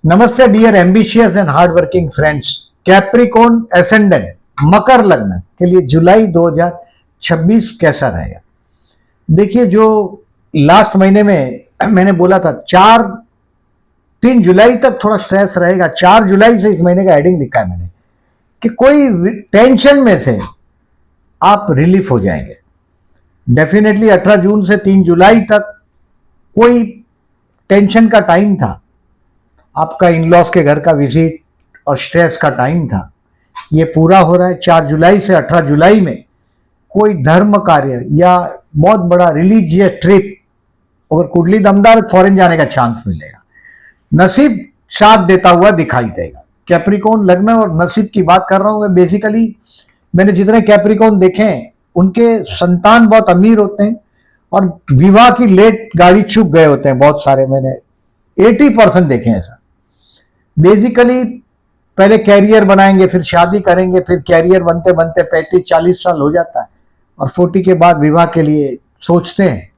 नमस्ते dear ambitious and hard working friends. Capricorn ascendant मकर लग्न के लिए जुलाई 2026 कैसा रहेगा? देखिए, जो लास्ट महीने में मैंने बोला था 3 जुलाई तक थोड़ा स्ट्रेस रहेगा। 4 जुलाई से इस महीने का हेडिंग लिखा है मैंने कि कोई टेंशन में से आप रिलीफ हो जाएंगे। डेफिनेटली 18 जून से 3 जुलाई तक कोई टेंशन का टाइम था, आपका इन-लॉज के घर का विजिट और स्ट्रेस का टाइम था, ये पूरा हो रहा है। 4 जुलाई से 18 जुलाई में कोई धर्म कार्य या बहुत बड़ा रिलीजियस ट्रिप, अगर कुंडली दमदार, फॉरेन जाने का चांस मिलेगा। नसीब साथ देता हुआ दिखाई देगा। कैप्रिकॉर्न लग्न और नसीब की बात कर रहा हूं मैं। बेसिकली मैंने जितने कैप्रिकॉर्न देखे हैं उनके संतान बहुत अमीर होते हैं और विवाह की लेट गाड़ी चुक गए होते हैं बहुत सारे। मैंने 80% देखे हैं ऐसा। बेसिकली पहले कैरियर बनाएंगे, फिर शादी करेंगे, फिर कैरियर बनते बनते 35-40 साल हो जाता है और 40 के बाद विवाह के लिए सोचते हैं।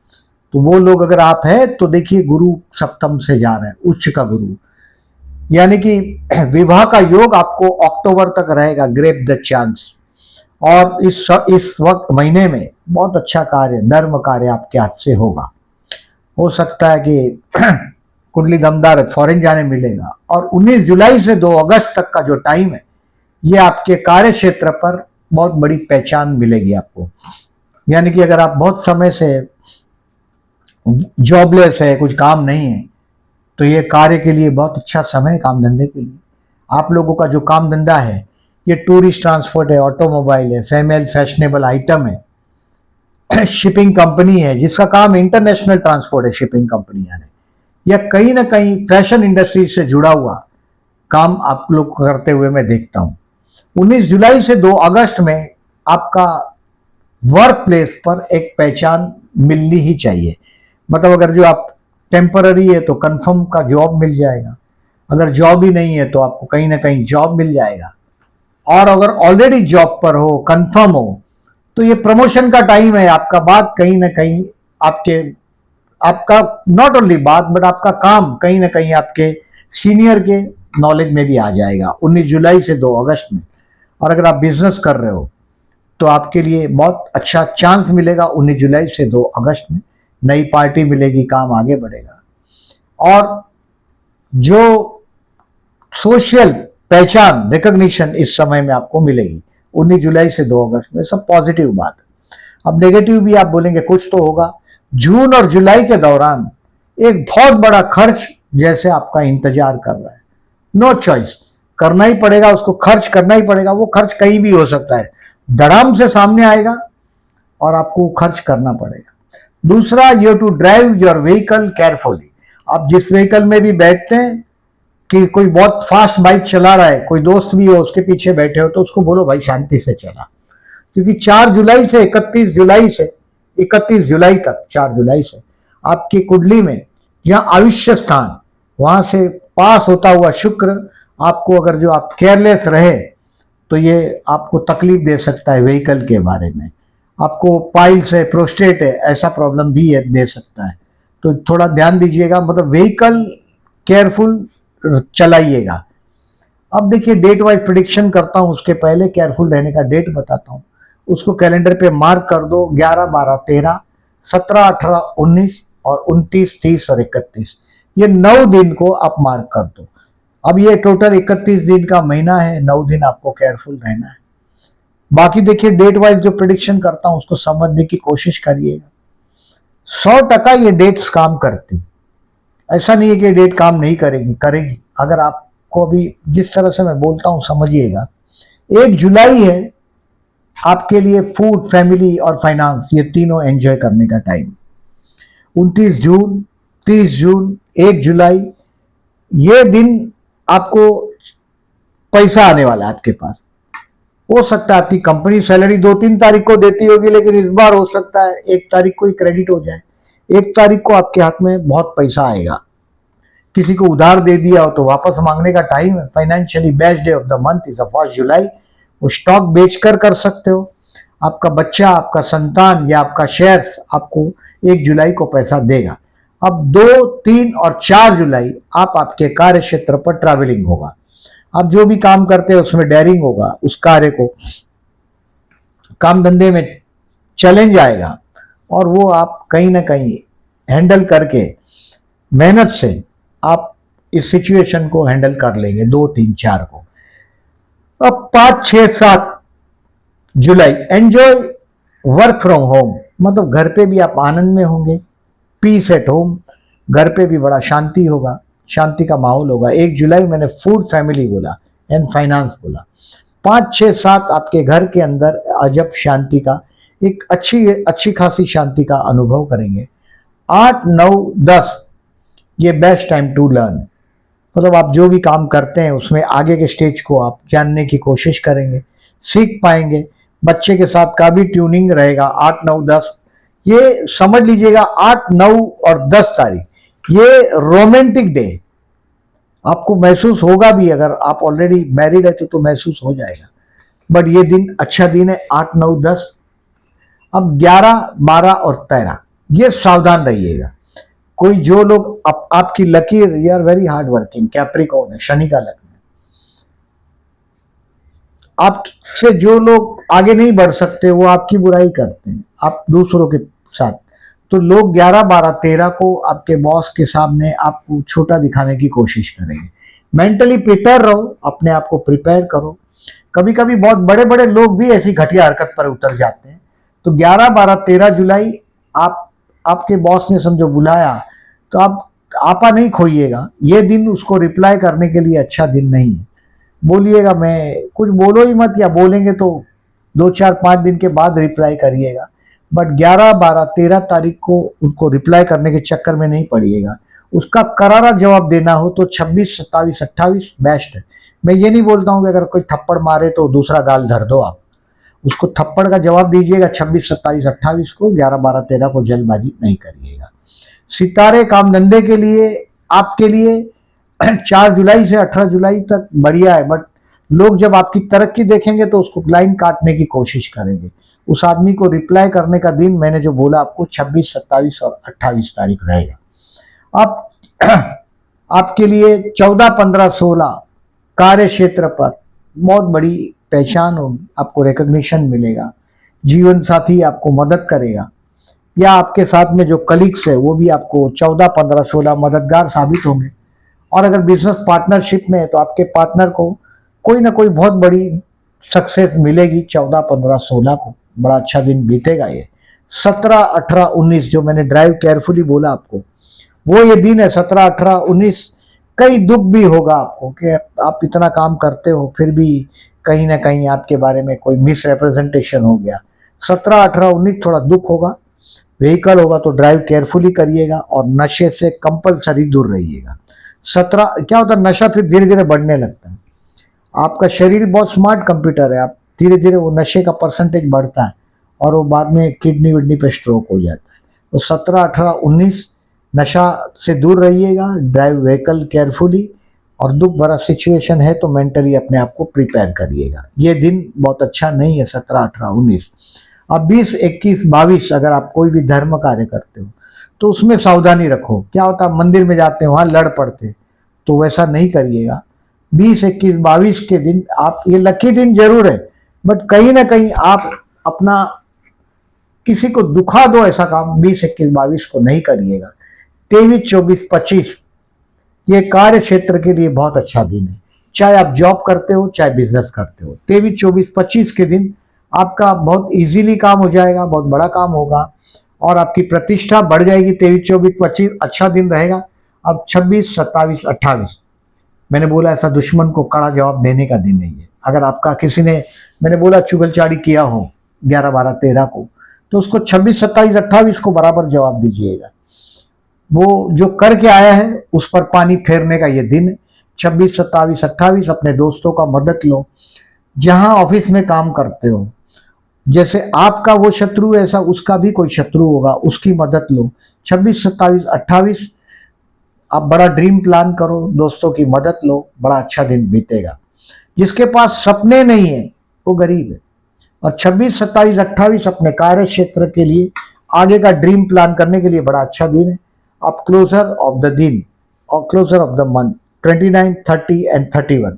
तो वो लोग अगर आप हैं तो देखिए, गुरु सप्तम से जा रहे हैं, उच्च का गुरु, यानी कि विवाह का योग आपको अक्टूबर तक रहेगा। Grab the chance. और इस वक्त महीने में बहुत अच्छा कार्य, धर्म कार्य आपके हाथ से होगा। हो सकता है कि कुंडली दमदार फॉरेन जाने मिलेगा। और 19 जुलाई से 2 अगस्त तक का जो टाइम है, ये आपके कार्य क्षेत्र पर बहुत बड़ी पहचान मिलेगी आपको। यानी कि अगर आप बहुत समय से जॉबलेस है, कुछ काम नहीं है, तो ये कार्य के लिए बहुत अच्छा समय है, काम धंधे के लिए। आप लोगों का जो काम धंधा है, ये टूरिस्ट ट्रांसपोर्ट है, ऑटोमोबाइल है, फीमेल फैशनेबल आइटम है, शिपिंग कंपनी है जिसका काम इंटरनेशनल ट्रांसपोर्ट है, शिपिंग कंपनी यानी, या कहीं ना कहीं फैशन इंडस्ट्री से जुड़ा हुआ काम आप लोग करते हुए मैं देखता हूं। 19 जुलाई से 2 अगस्त में आपका वर्क प्लेस पर एक पहचान मिलनी ही चाहिए। मतलब अगर जो आप टेम्पररी है तो कंफर्म का जॉब मिल जाएगा, अगर जॉब ही नहीं है तो आपको कहीं ना कहीं जॉब मिल जाएगा। और अगर ऑलरेडी जॉब पर हो, कंफर्म हो, तो ये प्रमोशन का टाइम है। आपका बात कहीं ना कहीं आपका नॉट ओनली बात बट आपका काम कहीं ना कहीं आपके सीनियर के नॉलेज में भी आ जाएगा 19 जुलाई से 2 अगस्त में। और अगर आप बिजनेस कर रहे हो तो आपके लिए बहुत अच्छा चांस मिलेगा 19 जुलाई से 2 अगस्त में। नई पार्टी मिलेगी, काम आगे बढ़ेगा। और जो सोशल पहचान, रिकॉग्निशन इस समय में आपको मिलेगी 19 जुलाई से 2 अगस्त में। सब पॉजिटिव बात। अब नेगेटिव भी आप बोलेंगे कुछ तो होगा। जून और जुलाई के दौरान एक बहुत बड़ा खर्च जैसे आपका इंतजार कर रहा है। नो चॉइस, करना ही पड़ेगा, उसको खर्च करना ही पड़ेगा। वो खर्च कहीं भी हो सकता है, धड़ाम से सामने आएगा और आपको खर्च करना पड़ेगा। दूसरा, you have to drive your vehicle carefully. आप जिस व्हीकल में भी बैठते हैं, कि कोई बहुत फास्ट बाइक चला रहा है, कोई दोस्त भी हो उसके पीछे बैठे हो, तो उसको बोलो भाई शांति से चला। क्योंकि 4 जुलाई से 31 जुलाई तक 4 जुलाई से आपकी कुंडली में जहां आयुष्य स्थान, वहां से पास होता हुआ शुक्र आपको, अगर जो आप केयरलेस रहे तो ये आपको तकलीफ दे सकता है। व्हीकल के बारे में आपको पाइल्स है, प्रोस्टेट है, ऐसा प्रॉब्लम भी है, दे सकता है। तो थोड़ा ध्यान दीजिएगा, मतलब व्हीकल केयरफुल चलाइएगा। अब देखिए, डेट वाइज प्रिडिक्शन करता हूं, उसके पहले केयरफुल रहने का डेट बताता हूं। उसको कैलेंडर पे मार्क कर दो। 11, 12, 13, 17, 18, 19 और 29, 30 और 31, ये 9 दिन को आप मार्क कर दो। अब ये टोटल 31 दिन का महीना है, 9 दिन आपको केयरफुल रहना है। बाकी देखिए, डेट वाइज जो प्रिडिक्शन करता हूं उसको समझने की कोशिश करिएगा। 100% ये डेट्स काम करती, ऐसा नहीं है कि डेट काम नहीं करेगी। अगर आपको अभी जिस तरह से मैं बोलता हूं समझिएगा। 1 जुलाई है आपके लिए फूड, फैमिली और फाइनेंस, ये तीनों एंजॉय करने का टाइम। 29 जून, 30 जून, 1 जुलाई, ये दिन आपको पैसा आने वाला है आपके पास। हो सकता है आपकी कंपनी सैलरी 2-3 तारीख को देती होगी, लेकिन इस बार हो सकता है 1 तारीख को ही क्रेडिट हो जाए। 1 तारीख को आपके हाथ में बहुत पैसा आएगा। किसी को उधार दे दिया हो तो वापस मांगने का टाइम है। Financially best day of the month is 1 जुलाई। वो स्टॉक बेचकर कर सकते हो। आपका बच्चा, आपका संतान या आपका शेयर्स आपको 1 जुलाई को पैसा देगा। अब 2, 3 और 4 जुलाई आपके कार्य क्षेत्र पर ट्रैवलिंग होगा। आप जो भी काम करते हैं उसमें डेयरिंग होगा, उस कार्य को काम धंधे में चैलेंज आएगा और वो आप कहीं ना कहीं हैंडल करके मेहनत से आप इस सिचुएशन को हैंडल कर लेंगे 2, 3, 4 को। अब 5, 6, 7 जुलाई एंजॉय वर्क फ्रॉम होम, मतलब घर पे भी आप आनंद में होंगे, पीस एट होम, घर पे भी बड़ा शांति होगा, शांति का माहौल होगा। 1 जुलाई मैंने फूड फैमिली बोला एंड फाइनेंस बोला। 5, 6, 7 आपके घर के अंदर अजब शांति का एक अच्छी खासी शांति का अनुभव करेंगे। 8, 9, 10 ये बेस्ट टाइम टू लर्न, मतलब आप जो भी काम करते हैं उसमें आगे के स्टेज को आप जानने की कोशिश करेंगे, सीख पाएंगे। बच्चे के साथ का भी ट्यूनिंग रहेगा। 8, 9, 10 ये समझ लीजिएगा। 8, 9 और 10 तारीख ये रोमांटिक डे आपको महसूस होगा भी, अगर आप ऑलरेडी मैरिड है तो महसूस हो जाएगा। बट ये दिन अच्छा दिन है 8, 9, 10। अब 11, 12 और 13 ये सावधान रहिएगा। कोई जो लोग आपकी lucky, you are very hard working, Capricorn है, शनि का लग्न है, आपसे जो लोग आगे नहीं बढ़ सकते वो आपकी बुराई करते हैं आप दूसरों के साथ। तो लोग 11, 12, 13 को आपके बॉस के सामने आपको छोटा दिखाने की कोशिश करेंगे। मेंटली प्रिपेयर रहो, अपने आप को प्रिपेयर करो। कभी कभी बहुत बड़े बड़े लोग भी ऐसी घटिया हरकत पर उतर जाते हैं। तो 11, 12, 13 जुलाई आपके बॉस ने समझो बुलाया तो आप आपा नहीं खोइएगा। ये दिन उसको रिप्लाई करने के लिए अच्छा दिन नहीं है। बोलिएगा, मैं कुछ बोलो ही मत, या बोलेंगे तो 2, 4, 5 दिन के बाद रिप्लाई करिएगा। बट 11, 12, 13 तारीख को उनको रिप्लाई करने के चक्कर में नहीं पड़िएगा। उसका करारा जवाब देना हो तो 26, 27, 28 बेस्ट है। मैं ये नहीं बोलता हूँ कि अगर कोई थप्पड़ मारे तो दूसरा गाल धर दो, आप उसको थप्पड़ का जवाब दीजिएगा 26, 27, 28 को। 11, 12, 13 को जल्दबाजी नहीं करिएगा। सितारे काम धंधे के लिए आपके लिए 4 जुलाई से 18 जुलाई तक बढ़िया है। बट लोग जब आपकी तरक्की देखेंगे तो उसको लाइन काटने की कोशिश करेंगे। उस आदमी को रिप्लाई करने का दिन मैंने जो बोला आपको 26, 27 और 28 तारीख रहेगा। आप आपके लिए 14, 15, 16 कार्य क्षेत्र पर बहुत बड़ी पहचान होगी, आपको रिकॉग्निशन मिलेगा। जीवन साथी आपको मदद करेगा, या आपके साथ में जो कलीग्स है वो भी आपको 14, 15, 16 मददगार साबित होंगे। और अगर बिजनेस पार्टनरशिप में है तो आपके पार्टनर को कोई ना कोई बहुत बड़ी सक्सेस मिलेगी 14, 15, 16 को। बड़ा अच्छा दिन बीतेगा ये। 17, 18, 19 जो मैंने ड्राइव केयरफुली बोला आपको, वो ये दिन है 17, 18, 19। कई दुख भी होगा आपको कि आप इतना काम करते हो फिर भी कहीं ना कहीं आपके बारे में कोई मिस रिप्रेजेंटेशन हो गया। 17, 18, 19 थोड़ा दुख होगा। व्हीकल होगा तो ड्राइव केयरफुली करिएगा और नशे से कंपलसरी दूर रहिएगा। 17 क्या होता है, नशा फिर धीरे धीरे बढ़ने लगता है। आपका शरीर बहुत स्मार्ट कंप्यूटर है, आप धीरे धीरे वो नशे का परसेंटेज बढ़ता है और वो बाद में किडनी विडनी पे स्ट्रोक हो जाता है। तो 17, 18, 19 नशा से दूर रहिएगा, ड्राइव व्हीकल केयरफुली, और दुख भरा सिचुएशन है तो मेंटली अपने आप को प्रिपेयर करिएगा। ये दिन बहुत अच्छा नहीं है 17, 18, 19। अब 20, 21, 22 अगर आप कोई भी धर्म कार्य करते हो तो उसमें सावधानी रखो। क्या होता है, मंदिर में जाते हैं वहां लड़ पड़ते, तो वैसा नहीं करिएगा। 20, 21, 22 के दिन आप, ये लकी दिन जरूर है बट कहीं ना कहीं आप अपना किसी को दुखा दो ऐसा काम 20, 21, 22 को नहीं करिएगा। 23, 24, 25 ये कार्य क्षेत्र के लिए बहुत अच्छा दिन है, चाहे आप जॉब करते हो चाहे बिजनेस करते हो। 23, 24, 25 के दिन आपका बहुत इजीली काम हो जाएगा, बहुत बड़ा काम होगा और आपकी प्रतिष्ठा बढ़ जाएगी। 23, 24, 25 अच्छा दिन रहेगा। अब 26, 27, 28 मैंने बोला ऐसा दुश्मन को कड़ा जवाब देने का दिन नहीं है। अगर आपका किसी ने, मैंने बोला चुगलचाड़ी किया हो 11, 12, 13 को, तो उसको 26, 27, 28 को बराबर जवाब दीजिएगा। वो जो करके आया है उस पर पानी फेरने का ये दिन है। 26, 27, 28 अपने दोस्तों का मदद लो। जहां ऑफिस में काम करते हो, जैसे आपका वो शत्रु है ऐसा उसका भी कोई शत्रु होगा, उसकी मदद लो। 26, 27, 28 आप बड़ा ड्रीम प्लान करो, दोस्तों की मदद लो, बड़ा अच्छा दिन बीतेगा। जिसके पास सपने नहीं है वो गरीब है। और 26, 27, 28 अपने कार्य क्षेत्र के लिए आगे का ड्रीम प्लान करने के लिए बड़ा अच्छा दिन है। आप क्लोजर ऑफ द दिन और closure of the month 29, 30 and 31,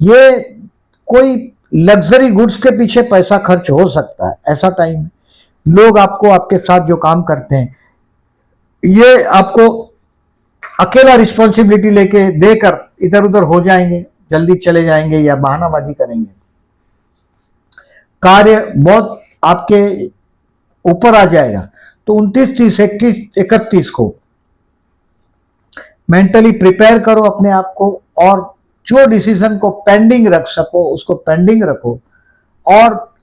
ये कोई लग्जरी गुड्स के पीछे पैसा खर्च हो सकता है, ऐसा टाइम है। लोग आपको, आपके साथ जो काम करते हैं, ये आपको अकेला रिस्पॉन्सिबिलिटी लेके देकर इधर उधर हो जाएंगे, जल्दी चले जाएंगे या बहानाबाजी करेंगे। कार्य बहुत आपके ऊपर आ जाएगा। तो 29, 30, 21, 31 को मेंटली प्रिपेयर करो अपने आप को, और जो डिसीजन को पेंडिंग रख सको उसको पेंडिंग रखो। और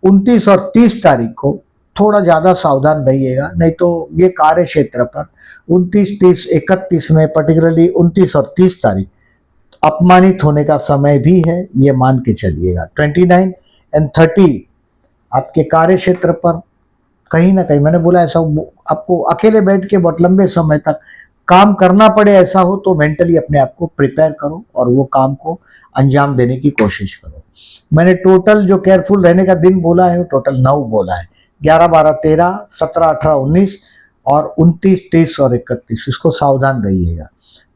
29 और 30 तारीख को थोड़ा ज्यादा सावधान रहिएगा, नहीं तो ये कार्य क्षेत्र पर 29, 30, 31 में, पर्टिकुलरली 29 और 30 तारीख अपमानित होने का समय भी है, ये मान के चलिएगा। 29 एंड 30 आपके कार्य क्षेत्र पर कहीं ना कहीं, मैंने बोला ऐसा आपको अकेले बैठ के बहुत लंबे समय तक काम करना पड़े, ऐसा हो तो मेंटली अपने आप को प्रिपेयर करो और वो काम को अंजाम देने की कोशिश करो। मैंने टोटल जो केयरफुल रहने का दिन बोला है वो टोटल 9 बोला है, 11, 12, 13, 17, 18, 19 और 29, 30 और 31, इसको सावधान रहिएगा।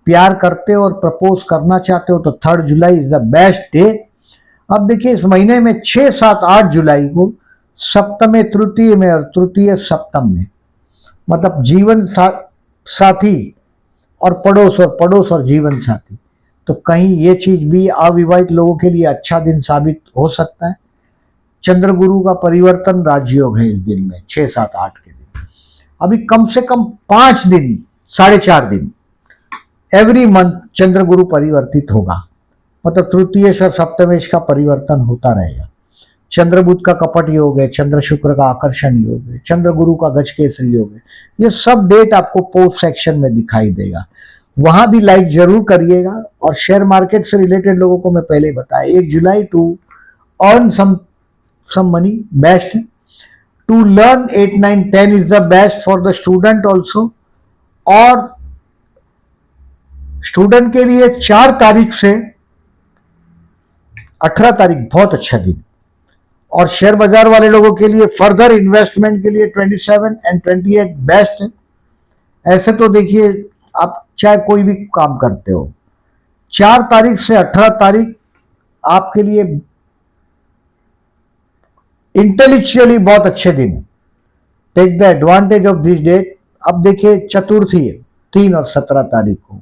प्यार करते हो और प्रपोज करना चाहते हो तो 3 जुलाई इज द बेस्ट डे। अब देखिए इस महीने में 6, 7, 8 जुलाई को सप्तम तृतीय में और तृतीय सप्तम में, मतलब जीवन साथी और पड़ोस और जीवन साथी, तो कहीं ये चीज भी अविवाहित लोगों के लिए अच्छा दिन साबित हो सकता है। चंद्र गुरु का परिवर्तन राजयोग है इस दिन में, 6, 7, 8 के दिन। अभी कम से कम 5 दिन, 4.5 दिन एवरी मंथ चंद्र गुरु परिवर्तित होगा, मतलब तृतीयेश और सप्तमेश का परिवर्तन होता रहेगा। चंद्र बुध का कपट योग है, चंद्र शुक्र का आकर्षण योग है, चंद्र गुरु का गजकेसरी योग है। ये सब डेट आपको पोस्ट सेक्शन में दिखाई देगा, वहां भी लाइक जरूर करिएगा। और शेयर मार्केट से रिलेटेड लोगों को मैं पहले बताया, 1 जुलाई to earn some money best, to learn 8, 9, 10 is the best for the student also. और स्टूडेंट के लिए 4 तारीख से 18 तारीख बहुत अच्छा दिन, और शेयर बाजार वाले लोगों के लिए फर्दर इन्वेस्टमेंट के लिए 27 एंड 28 बेस्ट है। ऐसे तो देखिए आप चाहे कोई भी काम करते हो, 4 तारीख से 18 तारीख आपके लिए इंटेलेक्चुअली बहुत अच्छे दिन है। Take the advantage of this date. अब देखिए चतुर्थी है 3 और 17 तारीख को,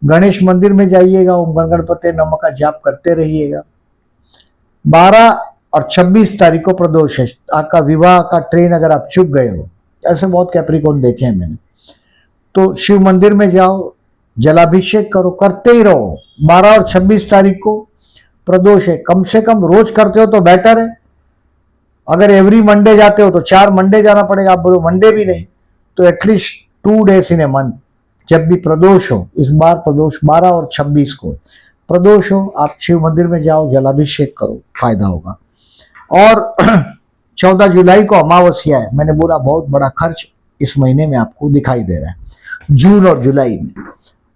गणेश मंदिर में जाइएगा, ओम गणपते नमः का जाप करते रहिएगा। 12 और 26 तारीख को प्रदोष है, आपका विवाह का ट्रेन अगर आप चुक गए हो, ऐसे बहुत कैप्रिकॉर्न देखे हैं मैंने, तो शिव मंदिर में जाओ, जलाभिषेक करो, करते ही रहो। 12 और 26 तारीख को प्रदोष है, कम से कम रोज करते हो तो बेटर है। अगर एवरी मंडे जाते हो तो 4 मंडे जाना पड़ेगा, आप बोलो मंडे भी नहीं तो at least 2 days in a month जब भी प्रदोष हो। इस बार प्रदोष 12 और 26 को प्रदोष हो, आप शिव मंदिर में जाओ, जलाभिषेक करो, फायदा होगा। और 14 जुलाई को अमावस्या है, मैंने बोला बहुत बड़ा खर्च इस महीने में आपको दिखाई दे रहा है, जून और जुलाई में।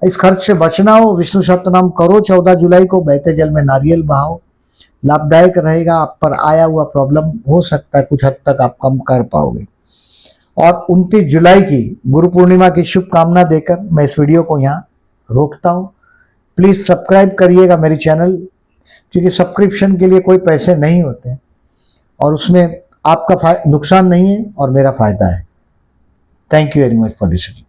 इस खर्च से बचना हो, विष्णु सहस्त्रनाम करो 14 जुलाई को, बहते जल में नारियल बहाओ, लाभदायक रहेगा। आप पर आया हुआ प्रॉब्लम हो सकता है कुछ हद तक आप कम कर पाओगे। और 29 जुलाई की गुरु पूर्णिमा की शुभकामना देकर मैं इस वीडियो को यहाँ रोकता हूँ। प्लीज सब्सक्राइब करिएगा मेरी चैनल, क्योंकि सब्सक्रिप्शन के लिए कोई पैसे नहीं होते और उसमें आपका नुकसान नहीं है और मेरा फायदा है। Thank you very much for listening.